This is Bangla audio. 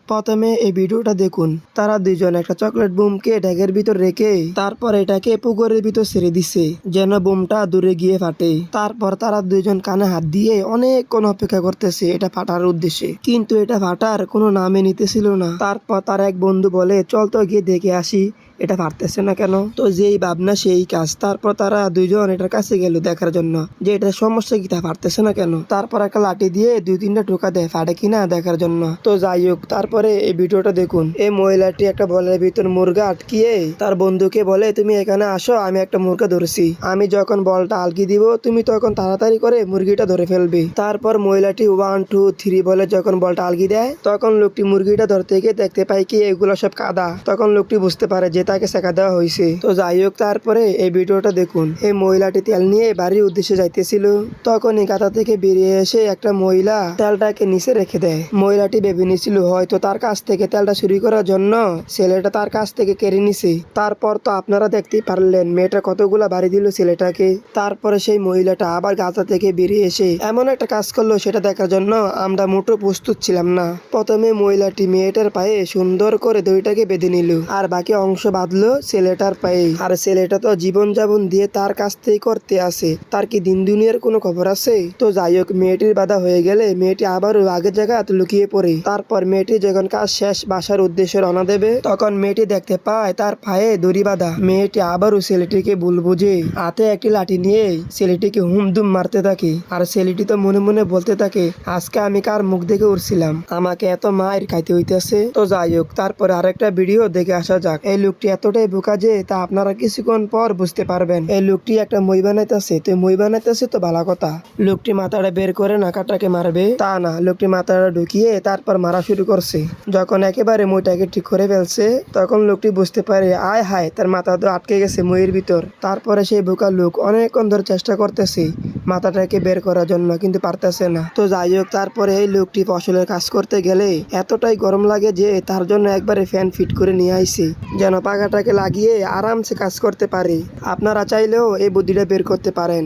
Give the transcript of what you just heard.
প্রথমে এই ভিডিওটা দেখুন। তারা দুইজন একটা চকলেট বোমকে ড্যাগের ভিতর রেখে তারপর এটাকে পুকুরের ভিতর ছেড়ে দিছে যেন বোমটা দূরে গিয়ে ফাটে। তারপর তারা দুইজন কানে হাত দিয়ে অনেকক্ষণ অপেক্ষা করতেছে এটা ফাটার উদ্দেশ্যে, কিন্তু এটা ফাটার কোনো নামে নিতেছিল না। তারপর তার এক বন্ধু বলে, চল তো গিয়ে দেখে আসি এটা পারতেছে না কেন। তো যেই ভাবনা সেই কাজ। তারপর তারা দুইজন এটার কাছে গেল দেখার জন্য যে এটার সমস্যা কি, তা পারতেছে না কেন। তারপর একটা লাঠি দিয়ে 2-3টা টোকা দেয় ফাটে কিনা দেখার জন্য। তো যাই হোক, তারপরে এই ভিডিওটা দেখুন। এই মহিলাটি একটা বলের ভিতর মুরগা আটকিয়ে তার বন্ধুকে বলে, তুমি এখানে আসো, আমি একটা মুরগা ধরেছি, আমি যখন বলটা আলগি দিব তুমি তখন তাড়াতাড়ি করে মুরগিটা ধরে ফেলবে। তারপর মহিলাটি 1 2 3 বলে যখন বলটা আলগি দেয় তখন লোকটি মুরগিটা ধরতে গিয়ে দেখতে পায় কি এগুলো সব কাদা। তখন লোকটি বুঝতে পারে যে তাকে শেখা দেওয়া হয়েছে। তো যাই হোক, তারপরে এই ভিডিওটা দেখুন। এই মহিলাটি তেল নিয়ে বাড়ির উদ্দেশ্যে যাইতেছিল, তখন এই কাঁথা থেকে বেরিয়ে এসে একটা মহিলা তেলটাকে নিচে রেখে দেয়। মহিলাটি ভেবে নিছিল হয়তো তার কাছ থেকে তেলটা চুরি করার জন্য ছেলেটা তার কাছ থেকে কেড়ে নিছে। তারপর তো আপনারা দেখতেই পারলেন মেয়েটা কতগুলা বাড়ি দিল ছেলেটাকে। তারপরে সেই মহিলাটা আবার গাঁথা থেকে বেরিয়ে এসে এমন একটা কাজ করলো সেটা দেখার জন্য আমরা মোটো প্রস্তুত ছিলাম না। প্রথমে মহিলাটি মেয়েটার পায়ে সুন্দর করে দড়িটাকে বেঁধে নিল আর বাকি অংশ বাঁধলো ছেলেটার পায়ে। আর ছেলেটা তো জীবন যাপন দিয়ে তার কাছ থেকে করতে আসে, তার কি দিন দুনিয়ার কোনো খবর আছে? তো যাই হোক, মেয়েটির বাধা হয়ে গেলে মেয়েটি আবারও আগের জায়গায় লুকিয়ে পড়ে। তারপর মেয়েটি যখন কাজ শেষ বাসার উদ্দেশ্যে রওনা দেবে তখন মেয়েটি দেখতে পায় তার পায়ে দড়ি বাঁধা। মেয়েটি আবারও ছেলেটিকে ভুল বুঝে হাতে একটি লাঠি নিয়ে ছেলেটিকে হুমদুম মারতে থাকে। আর ছেলেটি তো মনে মনে বলতে থাকে, আজকে আমি কার মুখ দেখে উঠছিলাম, আমাকে এত মায়ের খাইতে হইতেছে। তো যাই হোক, তারপরে আরেকটা ভিডিও দেখে আসা যাক। এই লোকটি এতটাই বোকা যে তা আপনারা কিছুক্ষণ পর বুঝতে পারবেন। এই লোকটি একটা মই বানাইতেছে, তো মই বানাইতেছে তো ভালো কথা। লোকটি মাথাটা বের করে নাকাটাকে মারবে তা না, লোকটি মাথাটা ঢুকিয়ে তারপর মারা শুরু করছে। যখন একেবারে মইটাকে ঠিক করে ফেলছে তখন লোকটি বুঝতে পারে আয় হায়, তার মাথা তো আটকে গেছে মইয়ের ভিতর। তারপরে সেই বোকা লোক অনেকক্ষণ ধরে চেষ্টা করতেছে মাথাটাকে বের করার জন্য, কিন্তু পারতেছে না। তো যাই হোক, তারপরে এই লোকটি ফসলের কাজ করতে গেলে এতটাই গরম লাগে যে তার জন্য একবারে ফ্যান ফিট করে নিয়ে আইছে যেন পাখাটাকে লাগিয়ে আরামসে কাজ করতে পারে। আপনারা চাইলেও এই বুদ্ধিটা বের করতে পারেন।